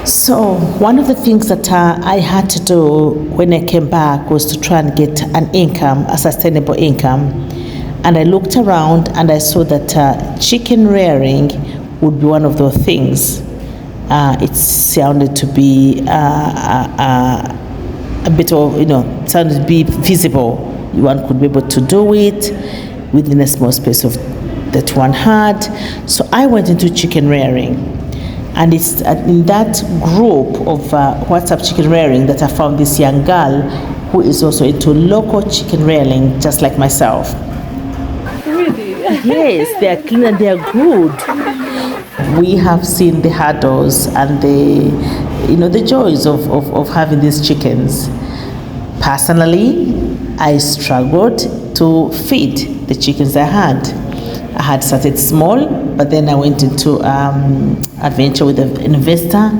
So one of the things that I had to do when I came back was to try and get an income, a sustainable income. And I looked around and I saw that chicken rearing would be one of those things. It sounded to be a bit of, sounded to be feasible. One could be able to do it within a small space of that one had. So I went into chicken rearing. And it's in that group of WhatsApp chicken rearing that I found this young girl who is also into local chicken rearing, just like myself. Really? Yes, they are clean and they are good. We have seen the hurdles and the joys of having these chickens. Personally, I struggled to feed the chickens I had. I had started small, but then I went into a venture with an investor,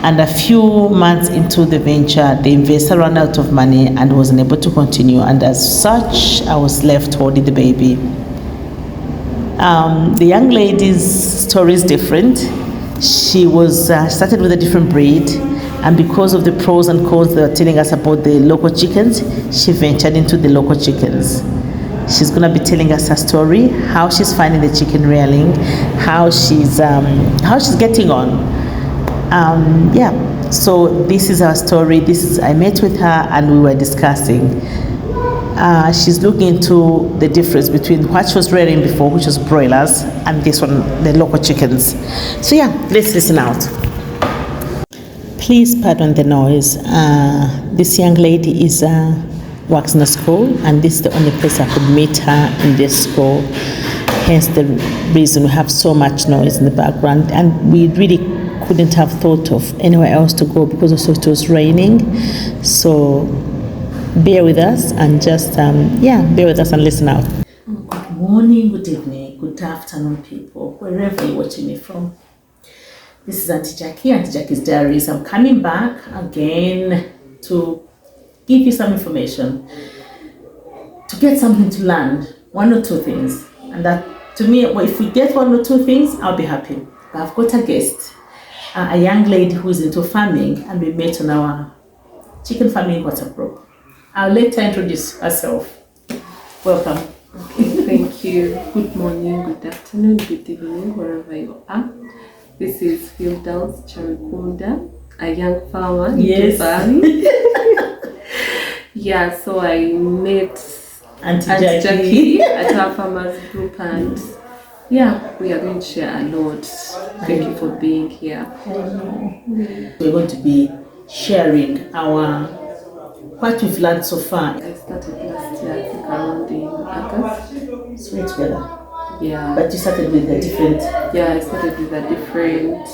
and a few months into the venture, the investor ran out of money and wasn't able to continue, and as such, I was left holding the baby. The young lady's story is different. She was started with a different breed, and because of the pros and cons they were telling us about the local chickens, she ventured into the local chickens. She's going to be telling us her story, how she's finding the chicken rearing, how she's getting on. So this is her story. I met with her and we were discussing. She's looking into the difference between what she was rearing before, which was broilers, and this one, the local chickens. So let's listen out. Please pardon the noise. This young lady works in a school, and this is the only place I could meet her in this school. Hence the reason we have so much noise in the background, and we really couldn't have thought of anywhere else to go because also it was raining. So bear with us and just bear with us and listen out. Good morning, good evening, good afternoon, people, wherever you're watching me from. This is Auntie Jackie, Auntie Jackie's Diaries. I'm coming back again to give you some information, to get something to learn, one or two things. And that, to me, if we get one or two things, I'll be happy. I've got a guest, a young lady who is into farming, and we met on our chicken farming WhatsApp group. I'll let her introduce herself. Welcome. Okay, thank you. Good morning, good afternoon, good evening, wherever you are. This is Philli Charikunda, a young farmer. Yes. So I met Auntie Jackie at our farmers group, and we are going to share a lot. Thank you for being here. We're going to be sharing what we've learned so far. I started last year, I think around in August. So we're together. Yeah. But you started with a different... Yeah, I started with a different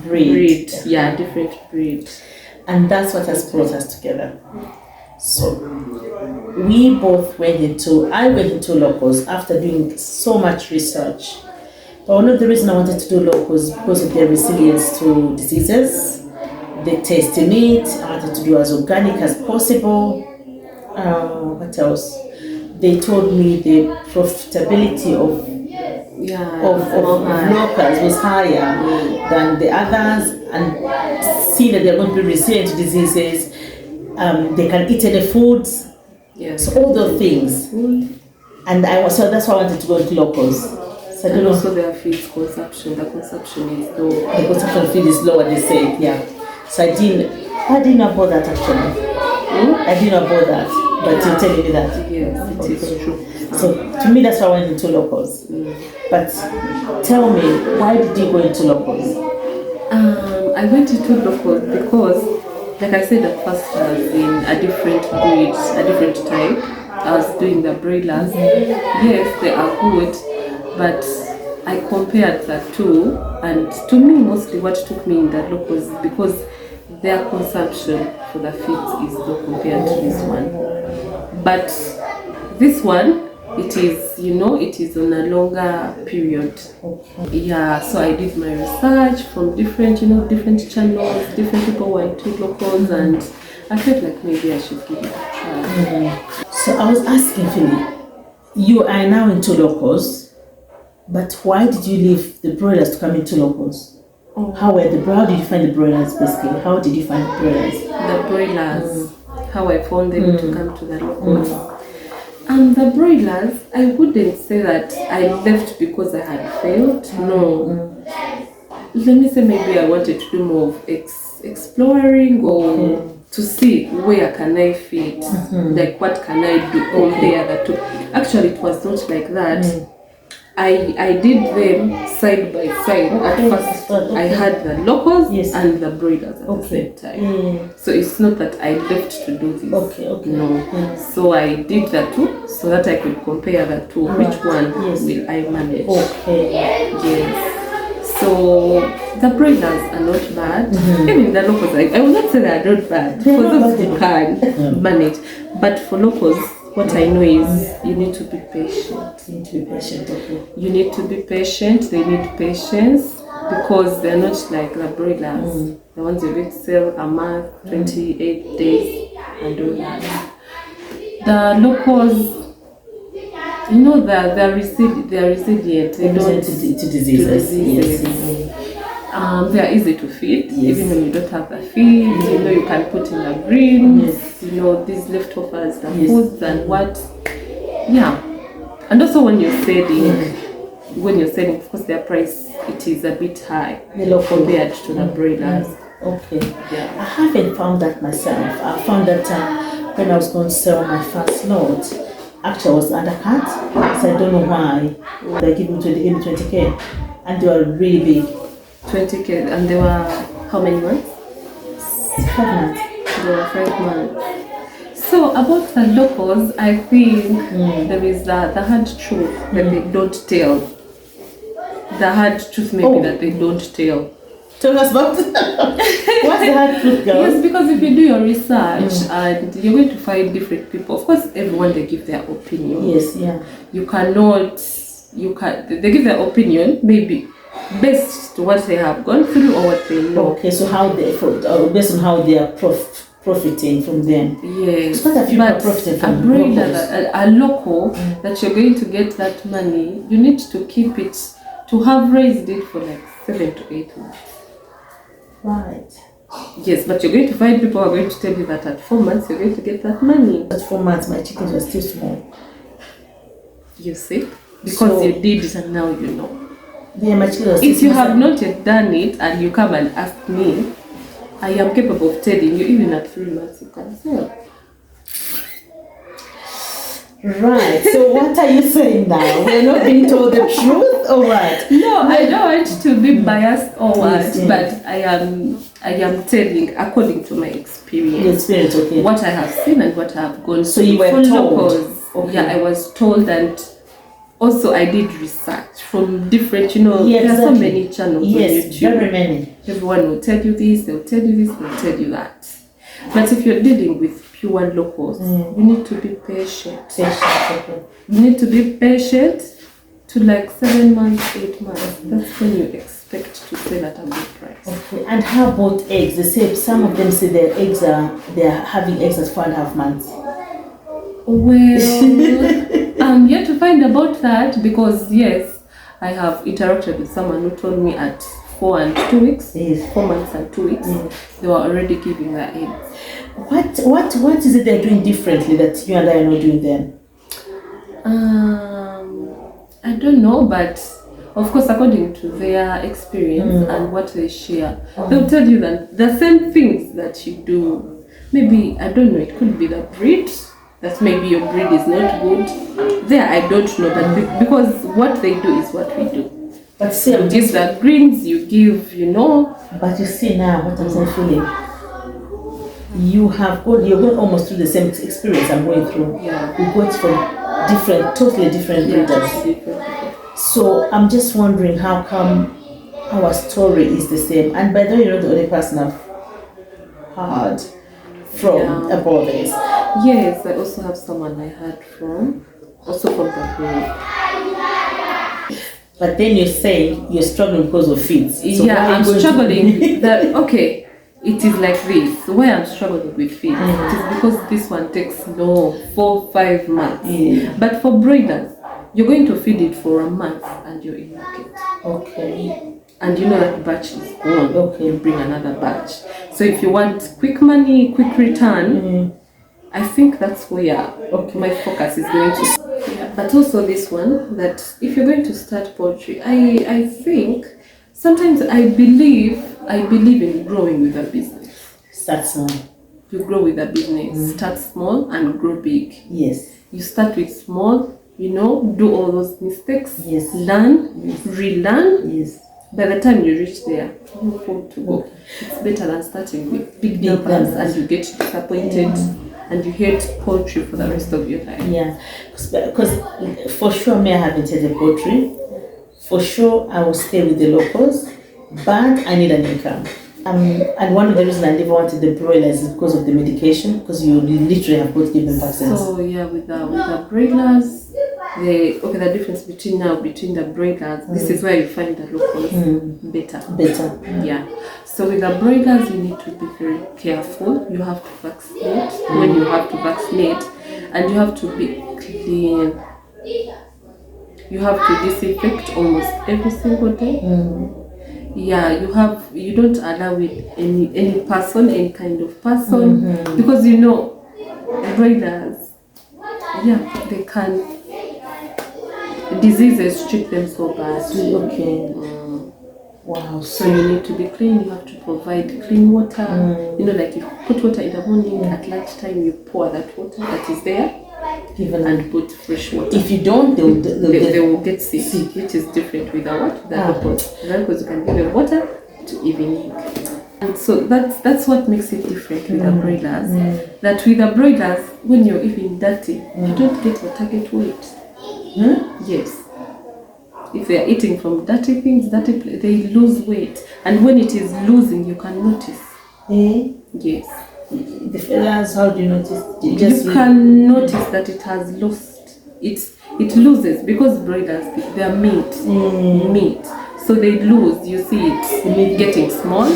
breed. Yeah, different breed. And that's what has brought us together. So we both I went into locals after doing so much research. But one of the reasons I wanted to do locals because of their resilience to diseases, the taste in it. I wanted to do as organic as possible. What else? They told me the profitability of locals was higher than the others, and see that they're going to be resilient to diseases. They can eat any foods. So all those things. And so that's why I wanted to go into locals. So I don't know. Also their feed consumption. The consumption is low. The consumption of feed is lower, they say. So I didn't know about that actually. I didn't know about that. But you're telling me that? Yes, it is true. So to me, that's why I went into locals. But tell me, why did you go into locals? I went into locals because, like I said at first, I was in a different breed, a different type. I was doing the broilers. Yes, they are good, but I compared the two, and to me, mostly what took me in the locals is because their consumption for the feed is low compared to this one. But this one, it is on a longer period. So I did my research from different channels, different people were into locals, and I felt like maybe I should give it a try. So I was asking Philli, you are now into locals, but why did you leave the broilers to come into locals? How did you find the broilers basically? How did you find the broilers? The broilers, how I found them to come to the locals. The broilers, I wouldn't say that I left because I had failed. No. Let me say maybe I wanted to do more of exploring or to see where can I fit, like what can I do compare the two. Actually, it was not like that. I did them side by side. At first, I had the locals and the broilers at the same time. So it's not that I left to do this. No. So I did the two so that I could compare the two. Which one will I manage? Yes. So the broilers are not bad. Even the locals, I will not say they are not bad for those who can manage. But for locals, what I know is you need to be patient. You need to be patient, You need to be patient. They need patience because they're not like the broilers. The ones you're going to sell a month, 28 days, and all that. The locals, you know, they're resilient. They don't to diseases. They're easy to feed, even when you don't have the feed. You know, you can put in the greens. You know, these leftovers, the foods and what. Yeah, and also when you're selling, of course, their price it is a bit high compared to the broilers. Yeah, I haven't found that myself. I found that when I was going to sell my first lot. Actually, I was undercut, so I don't know why. They gave me 20K, and they were really big. 20K, and they were how many months? 5 months. They were 5 months. So about the locals, I think there is the hard truth that they don't tell. The hard truth maybe that they don't tell. Tell us about what's the hard truth, girl? Yes, because if you do your research and you're going to find different people, of course, everyone they give their opinion. Yes, yeah. They give their opinion maybe based to what they have gone through or what they know. Okay, so how based on how they are profiting from them. Yes, quite a few are profiting from a local that you're going to get that money, you need to keep it, to have raised it for like 7 to 8 months. Right. Yes, but you're going to find people who are going to tell you that at 4 months you're going to get that money. At 4 months, my chickens were still small. You see? Because you did it and now you know. Yeah, my chickens were still if you have not yet done it and you come and ask me, I am capable of telling you, even at 3 months you can sell. Right. So what are you saying now? We're not being told the truth, all right? No, I don't want to be biased or what, but I am telling according to my experience. Your experience, okay. What I have seen and what I have gone. So you were told. Yeah, I was told, and also I did research from different, there are so many channels on YouTube. Very many. Everyone will tell you this, they'll tell you this, they'll tell you that. But if you're dealing with pure locals, you need to be patient. You need to be patient to like 7 months, 8 months. That's when you expect to sell at a good price. Okay. And how about eggs? They say some of them say they're having eggs at 4.5 months. Well, I'm yet to find about that because yes, I have interacted with someone who told me at 4 and 2 weeks, 4 months and 2 weeks, they were already giving their eggs. What is it they're doing differently that you and I are not doing then? I don't know, but of course, according to their experience and what they share, they'll tell you that the same things that you do. Maybe, I don't know, it could be the breed, that maybe your breed is not good. There, I don't know, but because what they do is what we do. But see, you give the greens, you give, But you see now, what I'm saying, Philli, you're going almost through the same experience I'm going through. Yeah. We got from totally different breeders. So I'm just wondering how come our story is the same. And by the way, you're not the only person I've heard from about this. Yes, I also have someone I heard from, also from the group. But then you say you're struggling because of feeds. So I'm struggling. It is like this. Why I'm struggling with feeds? It is because this one takes 4-5 months. But for broilers, you're going to feed it for a month and you're in market. Okay. and you know that batch is gone, Okay. you bring another batch. So if you want quick money, quick return, I think that's where my focus is going to. Yeah. But also this one, that if you're going to start poultry, I think sometimes I believe in growing with a business. Start small. You grow with a business. Start small and grow big. Yes. You start with small, you know, do all those mistakes. Yes. Learn, relearn. Yes. By the time you reach there, you know how to go. It's better than starting with big numbers and you get disappointed and you hate poultry for the rest of your life. Yeah, because for sure, me, I haven't had a poultry. For sure, I will stay with the locals, but I need an income. And one of the reasons I never wanted the broilers is because of the medication, because you literally have got to give them vaccines. So yeah, with the broilers, the difference between the broilers, this is where you find the locals better. Yeah. So with the broilers, you need to be very careful. You have to vaccinate when you have to vaccinate, and you have to be clean. You have to disinfect almost every single day. Yeah, you don't allow it any person, any kind of person, because you know broilers, they can diseases treat them so bad. Okay. Wow. So you need to be clean. You have to provide clean water. You know, like you put water in the morning, at lunchtime you pour that water that is there, and put fresh water. If you don't, they will get sick, which is different with the locals. The locals, you can give them water to evening. And so that's what makes it different with the broilers. That with the broilers, when you're even dirty, you don't get your target weight. Yes. If they are eating from dirty things, they lose weight. And when it is losing, you can notice. Yes. The feathers, how do you notice? You can notice that it has lost. It loses because broilers, they are meat. So they lose. You see it getting small.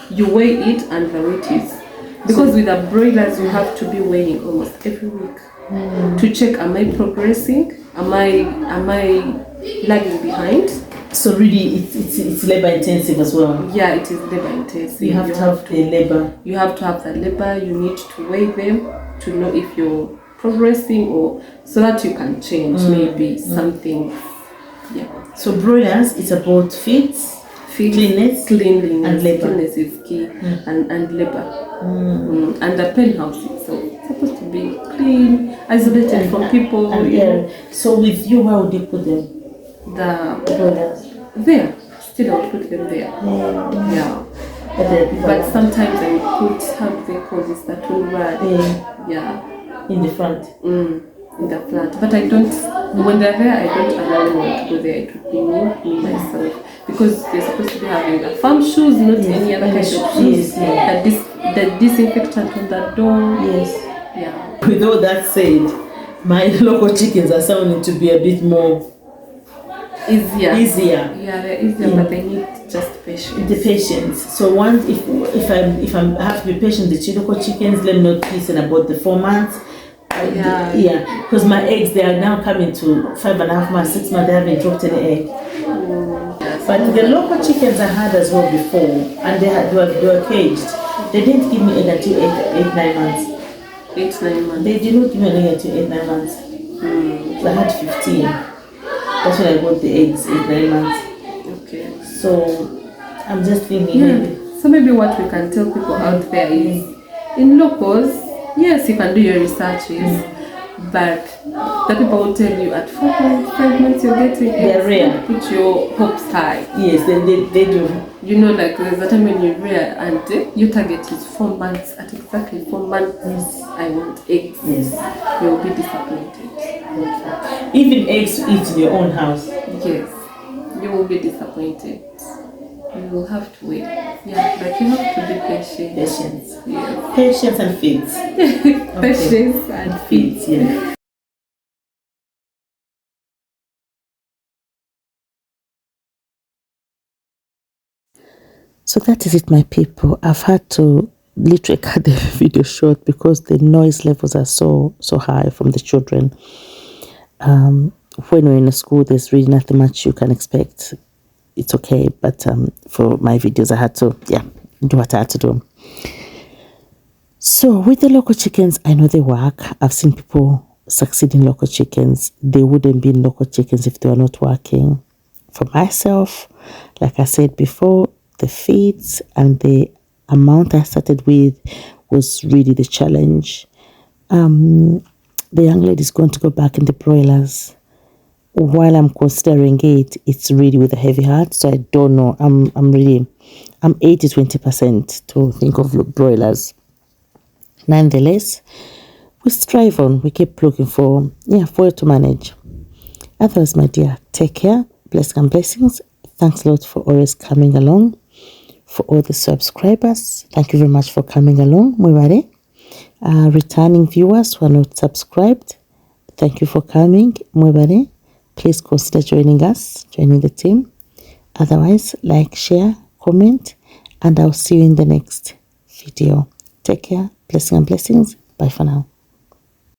You weigh it and the weight is. Because with the broilers, you have to be weighing almost every week to check, am I progressing? Am I lagging behind? So really, it's labor intensive as well. Yeah, it is labor intensive. You have to have the labor. You have to have the labor. You need to weigh them to know if you're progressing, or so that you can change maybe something. Yeah. So broilers, it's about feet, cleanliness, and labor. Cleanliness is key, and labor. And the pen house itself, it's supposed to be clean, isolated from people. So with you, where would you put them? The broilers there. Still, I would put them there. Yeah. But sometimes I would put, how do they call this, that tool rod? Yeah. In the front. In the front. But I don't, when they're there, I don't allow anyone to go there. It would be me myself. Because they're supposed to be having the farm shoes, not any other kind of shoes. The disinfectant on the door. Yeah. With all that said, my local chickens are sounding to be a bit more easier. Yeah, they're easier, but they need just patience. The patience. So once, if I have to be patient, the local chickens, let me not listen about the 4 months. Because my eggs, they are now coming to 5.5 months, 6 months. They haven't dropped any egg. But the local chickens I had as well before, and they were caged. They didn't give me egg until 8-9 months. 8-9 months. They did not give me an egg until 8-9 months. So I had 15. That's when I got the eggs, 8-9 months. Okay. So I'm just thinking. So maybe what we can tell people out there is, in locals, yes, you can do your researches, but the people will tell you at 4.5 months you're getting eggs. They're rare. Put your hopes high. Yes, they do. You know, like there's a time when you're rare and your target is 4 months. At exactly 4 months, I want eggs. Yes. You'll be disappointed. Okay. Even eggs to eat in your own house. Yes. You will be disappointed. You will have to wait. Yeah, but you have to be patient. Patience. Yeah. Patience and faith. Patience and faith. Yeah. So that is it, my people. I've had to literally cut the video short because the noise levels are so high from the children. When we're in a school, there's really nothing much you can expect it's okay. But for my videos, I had to, do what I had to do. So with the local chickens, I know they work. I've seen people succeed in local chickens. They wouldn't be local chickens if they were not working. For myself, like I said before, the feeds and the amount I started with was really the challenge. The young lady is going to go back in the broilers. While I'm considering it, it's really with a heavy heart. So I don't know. I'm 80-20% to think of broilers. Nonetheless, we strive on. We keep looking for it to manage. Otherwise, my dear, take care. Blessings and blessings. Thanks a lot for always coming along. For all the subscribers, thank you very much for coming along. Mwebare. Returning viewers who are not subscribed, thank you for coming. Mwebare. Please consider joining us, joining the team. Otherwise, like, share, comment, and I'll see you in the next video. Take care. Blessings and blessings. Bye for now.